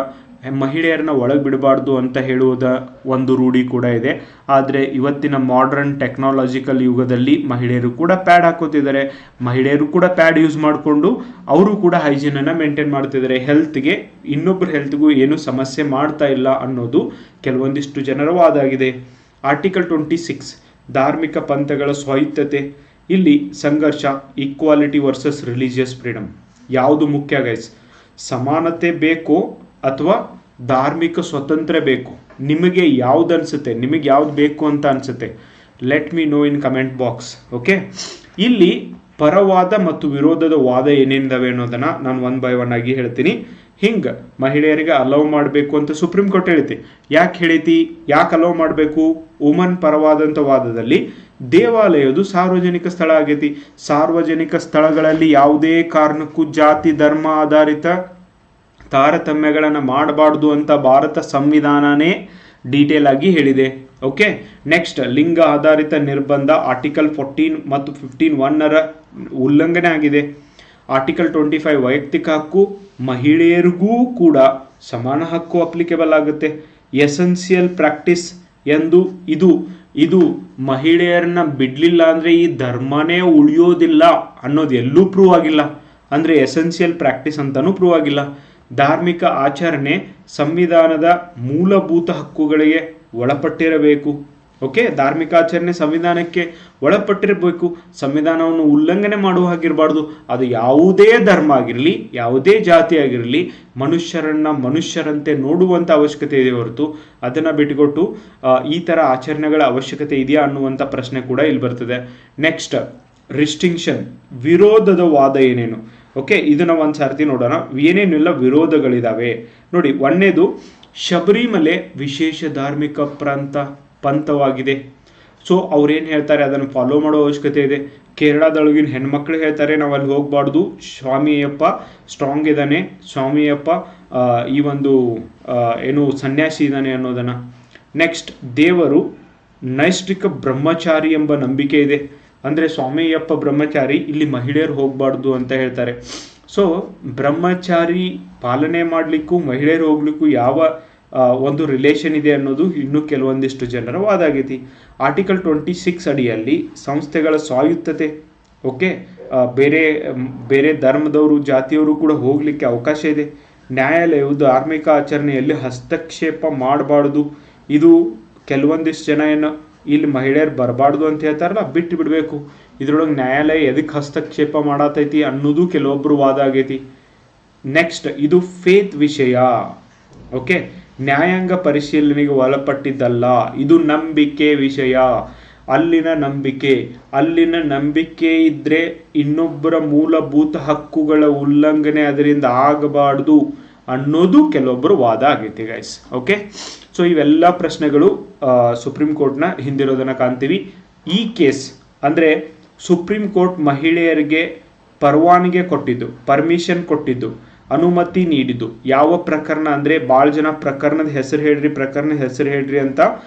ಮಹಿಳೆಯರನ್ನ ಒಳಗೆ ಬಿಡಬಾರ್ದು ಅಂತ ಹೇಳುವುದ ಒಂದು ರೂಢಿ ಕೂಡ ಇದೆ. ಆದರೆ ಇವತ್ತಿನ ಮಾಡರ್ನ್ ಟೆಕ್ನಾಲಜಿಕಲ್ ಯುಗದಲ್ಲಿ ಮಹಿಳೆಯರು ಕೂಡ ಪ್ಯಾಡ್ ಹಾಕೋತಿದ್ದಾರೆ. ಮಹಿಳೆಯರು ಕೂಡ ಪ್ಯಾಡ್ ಯೂಸ್ ಮಾಡಿಕೊಂಡು ಅವರು ಕೂಡ ಹೈಜೀನನ್ನು ಮೇಂಟೈನ್ ಮಾಡ್ತಿದ್ದಾರೆ. ಹೆಲ್ತ್ಗೆ ಇನ್ನೊಬ್ಬರ ಹೆಲ್ತ್ಗೂ ಏನು ಸಮಸ್ಯೆ ಮಾಡ್ತಾ ಇಲ್ಲ ಅನ್ನೋದು ಕೆಲವೊಂದಿಷ್ಟು ಜನರ ವಾದ ಆಗಿದೆ. ಆರ್ಟಿಕಲ್ 26 ಧಾರ್ಮಿಕ ಪಂಥಗಳ ಸ್ವಾಯತ್ತತೆ. ಇಲ್ಲಿ ಸಂಘರ್ಷ, ಈಕ್ವಾಲಿಟಿ ವರ್ಸಸ್ ರಿಲಿಜಿಯಸ್ ಫ್ರೀಡಮ್. ಯಾವುದು ಮುಖ್ಯ ಗೈಸ್? ಸಮಾನತೆ ಬೇಕೋ ಅಥವಾ ಧಾರ್ಮಿಕ ಸ್ವತಂತ್ರ ಬೇಕು? ನಿಮಗೆ ಯಾವ್ದು ಅನಿಸುತ್ತೆ? ನಿಮಗೆ ಯಾವ್ದು ಬೇಕು ಅಂತ ಅನಿಸುತ್ತೆ? ಲೆಟ್ ಮಿ ನೋ ಇನ್ ಕಮೆಂಟ್ ಬಾಕ್ಸ್. ಓಕೆ, ಇಲ್ಲಿ ಪರವಾದ ಮತ್ತು ವಿರೋಧದ ವಾದ ಏನೇನಿದಾವೆ ಅನ್ನೋದನ್ನು ನಾನು 1 by 1 ಆಗಿ ಹೇಳ್ತೀನಿ. ಹಿಂಗೆ ಮಹಿಳೆಯರಿಗೆ ಅಲೌ ಮಾಡಬೇಕು ಅಂತ ಸುಪ್ರೀಂ ಕೋರ್ಟ್ ಹೇಳೈತಿ. ಯಾಕೆ ಹೇಳೈತಿ? ಯಾಕೆ ಅಲೌ ಮಾಡಬೇಕು? ವುಮನ್ ಪರವಾದಂಥ ವಾದದಲ್ಲಿ ದೇವಾಲಯದು ಸಾರ್ವಜನಿಕ ಸ್ಥಳ ಆಗೈತಿ. ಸಾರ್ವಜನಿಕ ಸ್ಥಳಗಳಲ್ಲಿ ಯಾವುದೇ ಕಾರಣಕ್ಕೂ ಜಾತಿ ಧರ್ಮ ಆಧಾರಿತ ತಾರತಮ್ಯಗಳನ್ನು ಮಾಡಬಾರ್ದು ಅಂತ ಭಾರತ ಸಂವಿಧಾನನೇ ಡೀಟೇಲ್ ಆಗಿ ಹೇಳಿದೆ. ಓಕೆ, ನೆಕ್ಸ್ಟ್ ಲಿಂಗ ಆಧಾರಿತ ನಿರ್ಬಂಧ ಆರ್ಟಿಕಲ್ 14 ಮತ್ತು 15(1)ರ ಉಲ್ಲಂಘನೆ ಆಗಿದೆ. ಆರ್ಟಿಕಲ್ 25 ವೈಯಕ್ತಿಕ ಹಕ್ಕು, ಮಹಿಳೆಯರಿಗೂ ಕೂಡ ಸಮಾನ ಹಕ್ಕು ಅಪ್ಲಿಕೇಬಲ್ ಆಗುತ್ತೆ. ಎಸೆನ್ಷಿಯಲ್ ಪ್ರಾಕ್ಟೀಸ್ ಎಂದು ಇದು ಮಹಿಳೆಯರನ್ನ ಬಿಡಲಿಲ್ಲ ಅಂದರೆ ಈ ಧರ್ಮನೇ ಉಳಿಯೋದಿಲ್ಲ ಅನ್ನೋದು ಎಲ್ಲೂ ಪ್ರೂವ್ ಆಗಿಲ್ಲ. ಅಂದರೆ ಎಸೆನ್ಷಿಯಲ್ ಪ್ರಾಕ್ಟೀಸ್ ಅಂತಲೂ ಪ್ರೂವ್ ಆಗಿಲ್ಲ. ಧಾರ್ಮಿಕ ಆಚರಣೆ ಸಂವಿಧಾನದ ಮೂಲಭೂತ ಹಕ್ಕುಗಳಿಗೆ ಒಳಪಟ್ಟಿರಬೇಕು. ಓಕೆ, ಧಾರ್ಮಿಕ ಆಚರಣೆ ಸಂವಿಧಾನಕ್ಕೆ ಒಳಪಟ್ಟಿರಬೇಕು. ಸಂವಿಧಾನವನ್ನು ಉಲ್ಲಂಘನೆ ಮಾಡುವ ಹಾಗಿರಬಾರ್ದು. ಅದು ಯಾವುದೇ ಧರ್ಮ ಆಗಿರಲಿ, ಯಾವುದೇ ಜಾತಿ ಆಗಿರಲಿ, ಮನುಷ್ಯರಂತೆ ನೋಡುವಂಥ ಅವಶ್ಯಕತೆ ಇದೆ ಹೊರತು ಅದನ್ನು ಬಿಟ್ಟುಕೊಟ್ಟು ಈ ಥರ ಆಚರಣೆಗಳ ಅವಶ್ಯಕತೆ ಇದೆಯಾ ಅನ್ನುವಂಥ ಪ್ರಶ್ನೆ ಕೂಡ ಇಲ್ಲಿ ಬರ್ತದೆ. ನೆಕ್ಸ್ಟ್ ರಿಸ್ಟ್ರಿಕ್ಷನ್, ವಿರೋಧದ ವಾದ ಏನೇನು? ಓಕೆ, ಇದನ್ನು ಒಂದು ಸರ್ತಿ ನೋಡೋಣ. ಏನೇನೆಲ್ಲ ವಿರೋಧಗಳಿದಾವೆ ನೋಡಿ. ಒಂದನೇದು, ಶಬರಿಮಲೆ ವಿಶೇಷ ಧಾರ್ಮಿಕ ಪಂಥವಾಗಿದೆ. ಸೊ ಅವ್ರೇನು ಹೇಳ್ತಾರೆ ಅದನ್ನು ಫಾಲೋ ಮಾಡೋ ಅವಶ್ಯಕತೆ ಇದೆ. ಕೇರಳದೊಳಗಿನ ಹೆಣ್ಮಕ್ಳು ಹೇಳ್ತಾರೆ ನಾವು ಅಲ್ಲಿ ಹೋಗಬಾರ್ದು, ಸ್ವಾಮಿಯಪ್ಪ ಸ್ಟ್ರಾಂಗ್ ಇದ್ದಾನೆ, ಸ್ವಾಮಿಯಪ್ಪ ಈ ಒಂದು ಏನು ಸನ್ಯಾಸಿ ಇದ್ದಾನೆ ಅನ್ನೋದನ್ನು. ನೆಕ್ಸ್ಟ್, ದೇವರು ನೈಷ್ಠಿಕ ಬ್ರಹ್ಮಚಾರಿ ಎಂಬ ನಂಬಿಕೆ ಇದೆ. ಅಂದರೆ ಸ್ವಾಮಿಯಪ್ಪ ಬ್ರಹ್ಮಚಾರಿ ಇಲ್ಲಿ ಮಹಿಳೆಯರು ಹೋಗಬಾರ್ದು ಅಂತ ಹೇಳ್ತಾರೆ. ಸೊ ಬ್ರಹ್ಮಚಾರಿ ಪಾಲನೆ ಮಾಡಲಿಕ್ಕೂ ಮಹಿಳೆಯರು ಹೋಗ್ಲಿಕ್ಕೂ ಯಾವ ಒಂದು ರಿಲೇಷನ್ ಇದೆ ಅನ್ನೋದು ಇನ್ನೂ ಕೆಲವೊಂದಿಷ್ಟು ಜನರ ವಾದ ಆಗೈತಿ. ಆರ್ಟಿಕಲ್ 26 ಅಡಿಯಲ್ಲಿ ಸಂಸ್ಥೆಗಳ ಸ್ವಾಯತ್ತತೆ, ಓಕೆ, ಬೇರೆ ಬೇರೆ ಧರ್ಮದವರು ಜಾತಿಯವರು ಕೂಡ ಹೋಗಲಿಕ್ಕೆ ಅವಕಾಶ ಇದೆ. ನ್ಯಾಯಾಲಯವು ಧಾರ್ಮಿಕ ಆಚರಣೆಯಲ್ಲಿ ಹಸ್ತಕ್ಷೇಪ ಮಾಡಬಾರ್ದು. ಇದು ಕೆಲವೊಂದಿಷ್ಟು ಜನ ಏನು ಇಲ್ಲಿ ಮಹಿಳೆಯರು ಬರಬಾರ್ದು ಅಂತ ಹೇಳ್ತಾರಲ್ಲ, ಬಿಟ್ಟು ಬಿಡಬೇಕು. ಇದ್ರೊಳಗೆ ನ್ಯಾಯಾಲಯ ಎದಕ್ಕೆ ಹಸ್ತಕ್ಷೇಪ ಮಾಡತೈತಿ ಅನ್ನೋದು ಕೆಲವೊಬ್ಬರು ವಾದ ಆಗೈತಿ. ನೆಕ್ಸ್ಟ್, ಇದು ಫೇತ್ ವಿಷಯ, ಓಕೆ, ನ್ಯಾಯಾಂಗ ಪರಿಶೀಲನೆಗೆ ಒಳಪಟ್ಟಿದ್ದಲ್ಲ. ಇದು ನಂಬಿಕೆ ವಿಷಯ, ಅಲ್ಲಿನ ನಂಬಿಕೆ ಇದ್ರೆ ಇನ್ನೊಬ್ಬರ ಮೂಲಭೂತ ಹಕ್ಕುಗಳ ಉಲ್ಲಂಘನೆ ಅದರಿಂದ ಆಗಬಾರ್ದು ಅನ್ನೋದು ಕೆಲವೊಬ್ಬರು ವಾದ ಆಗೈತಿ ಗೈಸ್. ಓಕೆ, ಸೊ ಇವೆಲ್ಲ ಪ್ರಶ್ನೆಗಳು ಸುಪ್ರೀಂ ಕೋರ್ಟ್ನ ಹಿಂದಿರೋದನ್ನ ಕಾಣ್ತೀವಿ. ಈ ಕೇಸ್ ಅಂದರೆ ಸುಪ್ರೀಂ ಕೋರ್ಟ್ ಮಹಿಳೆಯರಿಗೆ ಪರವಾನಗಿ ಕೊಟ್ಟಿದ್ದು, ಪರ್ಮಿಷನ್ ಕೊಟ್ಟಿದ್ದು, ಅನುಮತಿ ನೀಡಿದ್ದು ಯಾವ ಪ್ರಕರಣ ಅಂದರೆ ಭಾಳ ಜನ ಪ್ರಕರಣದ ಹೆಸರು ಹೇಳ್ರಿ ಅಂತ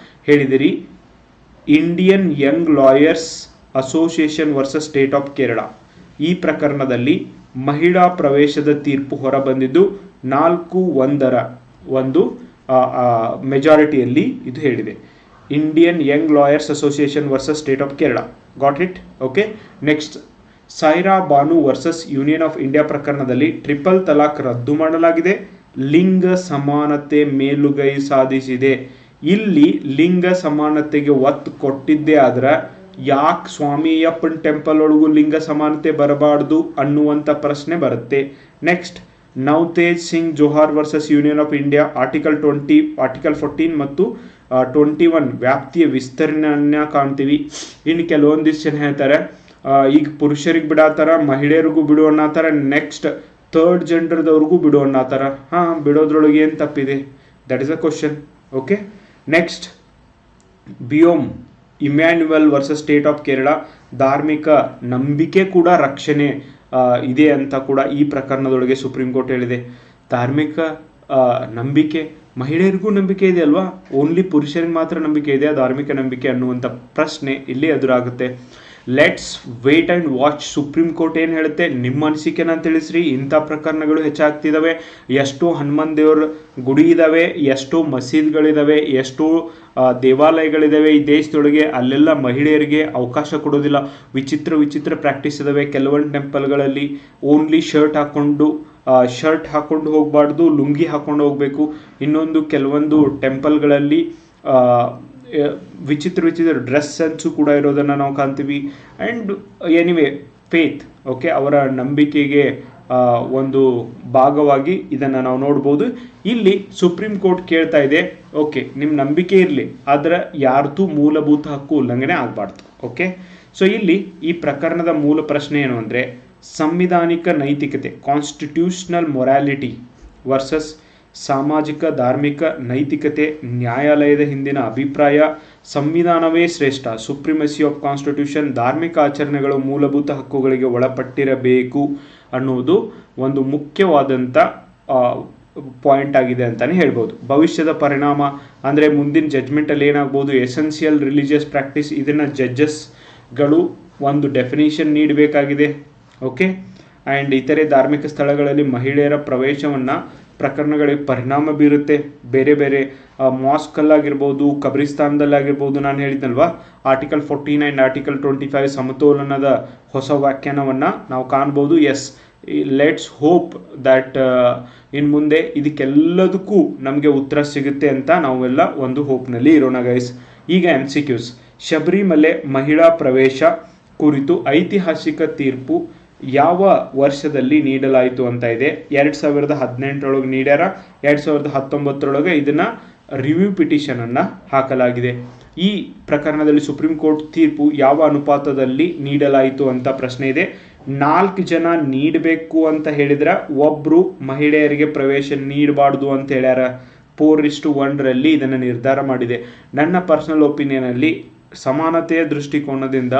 ಹೇಳಿದಿರಿ. Indian young lawyers association versus state of Kerala. ಈ ಪ್ರಕರಣದಲ್ಲಿ ಮಹಿಳಾ ಪ್ರವೇಶದ ತೀರ್ಪು ಹೊರಬಂದಿದ್ದು 4-1 ಒಂದು ಮೆಜಾರಿಟಿಯಲ್ಲಿ ಇದು ಹೇಳಿದೆ. Indian young lawyers association versus state of Kerala. Got it? Okay. Next, Saira Banu versus union of India ಪ್ರಕರಣದಲ್ಲಿ ಟ್ರಿಪಲ್ ತಲಾಕ್ ರದ್ದು ಮಾಡಲಾಗಿದೆ. ಲಿಂಗ ಸಮಾನತೆ ಮೇಲುಗೈ ಸಾಧಿಸಿದೆ. ಇಲ್ಲಿ ಲಿಂಗ ಸಮಾನತೆಗೆ ಒತ್ತು ಕೊಟ್ಟಿದ್ದೇ ಆದ್ರೆ ಯಾಕೆ ಸ್ವಾಮಿಯಪ್ಪನ ಟೆಂಪಲ್ ಒಳಗೂ ಲಿಂಗ ಸಮಾನತೆ ಬರಬಾರ್ದು ಅನ್ನುವಂಥ ಪ್ರಶ್ನೆ ಬರುತ್ತೆ. Next, Navtej Singh Johar versus union of India article 14 ಮತ್ತು 21 ವ್ಯಾಪ್ತಿಯ ವಿಸ್ತರಣೆಯನ್ನ ಕಾಣ್ತೀವಿ. ಇನ್ನು ಕೆಲವೊಂದಿಷ್ಟು ಜನ ಹೇಳ್ತಾರೆ ಈಗ ಪುರುಷರಿಗೆ ಬಿಡಾತಾರ, ಮಹಿಳೆಯರಿಗೂ ಬಿಡು ಅನ್ನತ್ತಾರ, ನೆಕ್ಸ್ಟ್ ಥರ್ಡ್ ಜೆಂಡರ್ದವ್ರಿಗೂ ಬಿಡು ಅನ್ನತ್ತಾರ. ಬಿಡೋದ್ರೊಳಗೆ ಏನು ತಪ್ಪಿದೆ? That is a question. Okay. Next, Bijoe Emmanuel versus state of Kerala. ಧಾರ್ಮಿಕ ನಂಬಿಕೆ ಕೂಡ ರಕ್ಷಣೆ ಇದೆ ಅಂತ ಕೂಡ ಈ ಪ್ರಕರಣದೊಳಗೆ ಸುಪ್ರೀಂ ಕೋರ್ಟ್ ಹೇಳಿದೆ. ಧಾರ್ಮಿಕ ನಂಬಿಕೆ, ಮಹಿಳೆಯರಿಗೂ ನಂಬಿಕೆ ಇದೆ ಅಲ್ವಾ, ಓನ್ಲಿ ಪುರುಷರಿಗೆ ಮಾತ್ರ ನಂಬಿಕೆ ಇದೆ ಧಾರ್ಮಿಕ ನಂಬಿಕೆ ಅನ್ನುವಂಥ ಪ್ರಶ್ನೆ ಇಲ್ಲಿ ಎದುರಾಗುತ್ತೆ. Let's wait and watch Supreme Court ಏನು ಹೇಳುತ್ತೆ. ನಿಮ್ಮ ಅನಿಸಿಕೆನ ತಿಳಿಸ್ರಿ. ಇಂಥ ಪ್ರಕರಣಗಳು ಹೆಚ್ಚಾಗ್ತಿದ್ದಾವೆ. ಎಷ್ಟೋ ಹನುಮಾನ್ ದೇವ್ರ ಗುಡಿ ಇದ್ದಾವೆ, ಎಷ್ಟೋ ಮಸೀದ್ಗಳಿದ್ದಾವೆ, ಎಷ್ಟೋ ದೇವಾಲಯಗಳಿದ್ದಾವೆ ಈ ದೇಶದೊಳಗೆ. ಅಲ್ಲೆಲ್ಲ ಮಹಿಳೆಯರಿಗೆ ಅವಕಾಶ ಕೊಡೋದಿಲ್ಲ. ವಿಚಿತ್ರ ಪ್ರಾಕ್ಟೀಸ್ ಇದ್ದಾವೆ. ಕೆಲವೊಂದು ಟೆಂಪಲ್ಗಳಲ್ಲಿ ಓನ್ಲಿ ಶರ್ಟ್ ಹಾಕ್ಕೊಂಡು ಹೋಗಬಾರ್ದು, ಲುಂಗಿ ಹಾಕ್ಕೊಂಡು ಹೋಗಬೇಕು. ಇನ್ನೊಂದು ಕೆಲವೊಂದು ಟೆಂಪಲ್ಗಳಲ್ಲಿ ವಿಚಿತ್ರ ಡ್ರೆಸ್ ಸೆನ್ಸು ಕೂಡ ಇರೋದನ್ನು ನಾವು ಕಾಣ್ತೀವಿ. ಆ್ಯಂಡ್ ಎನಿವೇ ಫೇತ್, ಓಕೆ, ಅವರ ನಂಬಿಕೆಗೆ ಒಂದು ಭಾಗವಾಗಿ ಇದನ್ನು ನಾವು ನೋಡ್ಬೋದು. ಇಲ್ಲಿ ಸುಪ್ರೀಂ ಕೋರ್ಟ್ ಕೇಳ್ತಾ ಇದೆ, ಓಕೆ, ನಿಮ್ಮ ನಂಬಿಕೆ ಇರಲಿ, ಆದರೆ ಯಾರ್ದು ಮೂಲಭೂತ ಹಕ್ಕು ಉಲ್ಲಂಘನೆ ಆಗಬಾರ್ದು. ಓಕೆ. ಸೊ ಇಲ್ಲಿ ಈ ಪ್ರಕರಣದ ಮೂಲ ಪ್ರಶ್ನೆ ಏನು ಅಂದರೆ ಸಂವಿಧಾನಿಕ ನೈತಿಕತೆ, ಕಾನ್ಸ್ಟಿಟ್ಯೂಷನಲ್ ಮೊರಾಲಿಟಿ ವರ್ಸಸ್ ಸಾಮಾಜಿಕ ಧಾರ್ಮಿಕ ನೈತಿಕತೆ. ನ್ಯಾಯಾಲಯದ ಹಿಂದಿನ ಅಭಿಪ್ರಾಯ ಸಂವಿಧಾನವೇ ಶ್ರೇಷ್ಠ, ಸುಪ್ರಿಮಸಿ ಆಫ್ ಕಾನ್ಸ್ಟಿಟ್ಯೂಷನ್, ಧಾರ್ಮಿಕ ಆಚರಣೆಗಳು ಮೂಲಭೂತ ಹಕ್ಕುಗಳಿಗೆ ಒಳಪಟ್ಟಿರಬೇಕು ಅನ್ನುವುದು ಒಂದು ಮುಖ್ಯವಾದಂಥ ಪಾಯಿಂಟ್ ಆಗಿದೆ ಅಂತಲೇ ಹೇಳ್ಬೋದು. ಭವಿಷ್ಯದ ಪರಿಣಾಮ ಅಂದರೆ ಮುಂದಿನ ಜಡ್ಜ್ಮೆಂಟಲ್ಲಿ ಏನಾಗ್ಬೋದು, ಎಸೆನ್ಷಿಯಲ್ ರಿಲಿಜಿಯಸ್ ಪ್ರಾಕ್ಟೀಸ್, ಇದನ್ನು ಜಡ್ಜಸ್ಗಳು ಒಂದು ಡೆಫಿನೇಷನ್ ನೀಡಬೇಕಾಗಿದೆ. ಓಕೆ. ಆ್ಯಂಡ್ ಇತರೆ ಧಾರ್ಮಿಕ ಸ್ಥಳಗಳಲ್ಲಿ ಮಹಿಳೆಯರ ಪ್ರವೇಶವನ್ನು ಪ್ರಕರಣಗಳಿಗೆ ಪರಿಣಾಮ ಬೀರುತ್ತೆ. ಬೇರೆ ಬೇರೆ ಮಾಸ್ಕಲ್ಲಾಗಿರ್ಬೋದು, ಕಬ್ರಿಸ್ತಾನದಲ್ಲಾಗಿರ್ಬೋದು. ನಾನು ಹೇಳಿದ್ನಲ್ವಾ, ಆರ್ಟಿಕಲ್ 14 ಆ್ಯಂಡ್ ಆರ್ಟಿಕಲ್ 25 ಸಮತೋಲನದ ಹೊಸ ವ್ಯಾಖ್ಯಾನವನ್ನು ನಾವು ಕಾಣ್ಬೋದು. ಎಸ್, ಲೆಟ್ಸ್ ಹೋಪ್ ದ್ಯಾಟ್ ಇನ್ನು ಮುಂದೆ ಇದಕ್ಕೆಲ್ಲದಕ್ಕೂ ನಮಗೆ ಉತ್ತರ ಸಿಗುತ್ತೆ ಅಂತ ನಾವೆಲ್ಲ ಒಂದು ಹೋಪ್ನಲ್ಲಿ ಇರೋಣ ಗೈಸ್. ಈಗ MCQs. ಶಬರಿಮಲೆ ಮಹಿಳಾ ಪ್ರವೇಶ ಕುರಿತು ಐತಿಹಾಸಿಕ ತೀರ್ಪು ಯಾವ ವರ್ಷದಲ್ಲಿ ನೀಡಲಾಯಿತು ಅಂತ ಇದೆ. 2018 ನೀಡ್ಯಾರ. 2019 ಇದನ್ನು ರಿವ್ಯೂ ಪಿಟಿಷನನ್ನು ಹಾಕಲಾಗಿದೆ. ಈ ಪ್ರಕರಣದಲ್ಲಿ ಸುಪ್ರೀಂ ಕೋರ್ಟ್ ತೀರ್ಪು ಯಾವ ಅನುಪಾತದಲ್ಲಿ ನೀಡಲಾಯಿತು ಅಂತ ಪ್ರಶ್ನೆ ಇದೆ. 4 ಜನ ನೀಡಬೇಕು ಅಂತ ಹೇಳಿದ್ರೆ ಒಬ್ಬರು ಮಹಿಳೆಯರಿಗೆ ಪ್ರವೇಶ ನೀಡಬಾರ್ದು ಅಂತ ಹೇಳ್ಯಾರ. 4:1 ಇದನ್ನು ನಿರ್ಧಾರ ಮಾಡಿದೆ. ನನ್ನ ಪರ್ಸನಲ್ ಒಪಿನಿಯನಲ್ಲಿ ಸಮಾನತೆಯ ದೃಷ್ಟಿಕೋನದಿಂದ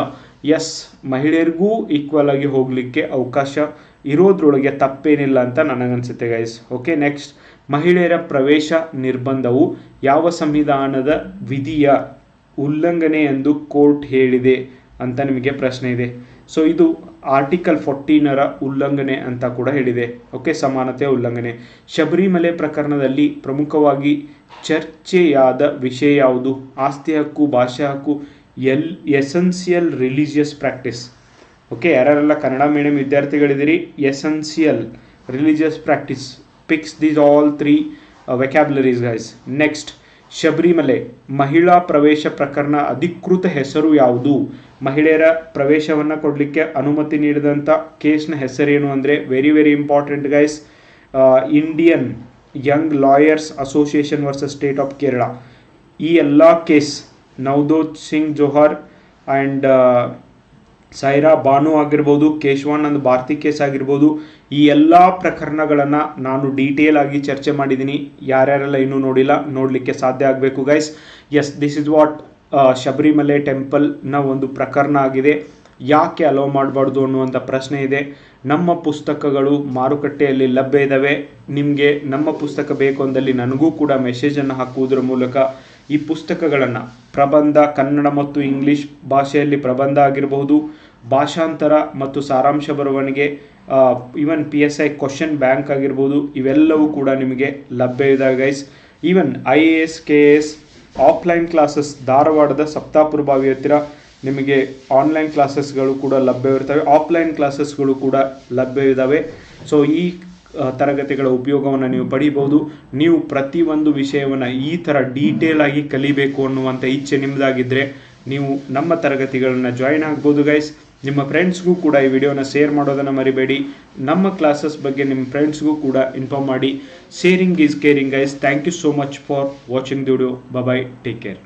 ಎಸ್, ಮಹಿಳೆಯರಿಗೂ ಈಕ್ವಲ್ ಆಗಿ ಹೋಗಲಿಕ್ಕೆ ಅವಕಾಶ ಇರೋದ್ರೊಳಗೆ ತಪ್ಪೇನಿಲ್ಲ ಅಂತ ನನಗನ್ಸುತ್ತೆ ಗೈಸ್. ಓಕೆ. ನೆಕ್ಸ್ಟ್, ಮಹಿಳೆಯರ ಪ್ರವೇಶ ನಿರ್ಬಂಧವು ಯಾವ ಸಂವಿಧಾನದ ವಿಧಿಯ ಉಲ್ಲಂಘನೆ ಎಂದು ಕೋರ್ಟ್ ಹೇಳಿದೆ ಅಂತ ನಿಮಗೆ ಪ್ರಶ್ನೆ ಇದೆ. ಸೊ ಇದು ಆರ್ಟಿಕಲ್ 14ರ ಉಲ್ಲಂಘನೆ ಅಂತ ಕೂಡ ಹೇಳಿದೆ. ಓಕೆ, ಸಮಾನತೆಯ ಉಲ್ಲಂಘನೆ. ಶಬರಿಮಲೆ ಪ್ರಕರಣದಲ್ಲಿ ಪ್ರಮುಖವಾಗಿ ಚರ್ಚೆಯಾದ ವಿಷಯ ಯಾವುದು? ಆಸ್ತಿ ಹಕ್ಕು, ಭಾಷಾ ಹಕ್ಕು, ಎಸೆನ್ಷಿಯಲ್ ರಿಲಿಜಿಯಸ್ ಪ್ರಾಕ್ಟೀಸ್. ಓಕೆ, ಯಾರೆಲ್ಲ ಕನ್ನಡ ಮೀಡಿಯಂ ವಿದ್ಯಾರ್ಥಿಗಳಿದ್ದೀರಿ, essential religious practice, picks these all 3 vocabularies guys. Next, Sabarimala ಮಹಿಳಾ ಪ್ರವೇಶ ಪ್ರಕರಣ ಅಧಿಕೃತ ಹೆಸರು ಯಾವುದು? ಮಹಿಳೆಯರ ಪ್ರವೇಶವನ್ನು ಕೊಡಲಿಕ್ಕೆ ಅನುಮತಿ ನೀಡಿದಂಥ ಕೇಸ್ನ ಹೆಸರೇನು ಅಂದರೆ, very very important guys, Indian young lawyers association versus state of Kerala. ಈ ಎಲ್ಲ ಕೇಸ್ ನವಜೋತ್ ಸಿಂಗ್ ಜೋಹರ್ ಆ್ಯಂಡ್ ಸೈರಾ ಬಾನು ಆಗಿರ್ಬೋದು, ಕೇಶವಾನಂದ್ ಭಾರತಿ ಕೇಸ್ ಆಗಿರ್ಬೋದು, ಈ ಎಲ್ಲ ಪ್ರಕರಣಗಳನ್ನು ನಾನು ಡೀಟೇಲ್ ಆಗಿ ಚರ್ಚೆ ಮಾಡಿದ್ದೀನಿ. ಯಾರ್ಯಾರೆಲ್ಲ ಇನ್ನೂ ನೋಡಿಲ್ಲ, ನೋಡಲಿಕ್ಕೆ ಸಾಧ್ಯ ಆಗಬೇಕು guys. Yes, this is what Sabarimala ಟೆಂಪಲ್ನ ಒಂದು ಪ್ರಕರಣ ಆಗಿದೆ. ಯಾಕೆ ಅಲೋ ಮಾಡಬಾರ್ದು ಅನ್ನುವಂಥ ಪ್ರಶ್ನೆ ಇದೆ. ನಮ್ಮ ಪುಸ್ತಕಗಳು ಮಾರುಕಟ್ಟೆಯಲ್ಲಿ ಲಭ್ಯ ಇದ್ದಾವೆ. ನಿಮಗೆ ನಮ್ಮ ಪುಸ್ತಕ ಬೇಕು ಅಂದಲ್ಲಿ ನನಗೂ ಕೂಡ ಮೆಸೇಜನ್ನು ಹಾಕುವುದರ ಮೂಲಕ ಈ ಪುಸ್ತಕಗಳನ್ನು, ಪ್ರಬಂಧ ಕನ್ನಡ ಮತ್ತು ಇಂಗ್ಲೀಷ್ ಭಾಷೆಯಲ್ಲಿ ಪ್ರಬಂಧ ಆಗಿರಬಹುದು, ಭಾಷಾಂತರ ಮತ್ತು ಸಾರಾಂಶ ಬರವಣಿಗೆ, ಈವನ್ PSI ಕ್ವಶನ್ ಬ್ಯಾಂಕ್ ಆಗಿರ್ಬೋದು, ಇವೆಲ್ಲವೂ ಕೂಡ ನಿಮಗೆ ಲಭ್ಯ ಇದೆ guys. Even IAS KS offline classes ಧಾರವಾಡದ ಸಪ್ತಾಪುರ ಬಾವಿ ಹತ್ತಿರ ನಿಮಗೆ ಆನ್ಲೈನ್ ಕ್ಲಾಸಸ್ಗಳು ಕೂಡ ಲಭ್ಯವಿರ್ತವೆ, ಆಫ್ಲೈನ್ ಕ್ಲಾಸಸ್ಗಳು ಕೂಡ ಲಭ್ಯವಿದ್ದಾವೆ. ಸೊ ಈ ತರಗತಿಗಳ ಉಪಯೋಗವನ್ನು ನೀವು ಪಡಿಬೋದು. ನೀವು ಪ್ರತಿಯೊಂದು ವಿಷಯವನ್ನು ಈ ಥರ ಡೀಟೇಲ್ ಆಗಿ ಕಲಿಬೇಕು ಅನ್ನುವಂಥ ಇಚ್ಛೆ ನಿಮ್ಮದಾಗಿದ್ದರೆ ನೀವು ನಮ್ಮ ತರಗತಿಗಳನ್ನು ಜಾಯಿನ್ ಆಗ್ಬೋದು ಗೈಸ್. ನಿಮ್ಮ ಫ್ರೆಂಡ್ಸ್ಗೂ ಕೂಡ ಈ ವಿಡಿಯೋನ ಶೇರ್ ಮಾಡೋದನ್ನು ಮರಿಬೇಡಿ. ನಮ್ಮ ಕ್ಲಾಸಸ್ ಬಗ್ಗೆ ನಿಮ್ಮ ಫ್ರೆಂಡ್ಸ್ಗೂ ಕೂಡ ಇನ್ಫಾರ್ಮ್ ಮಾಡಿ. Sharing is caring guys. Thank you so much for watching the video. Bye, take care.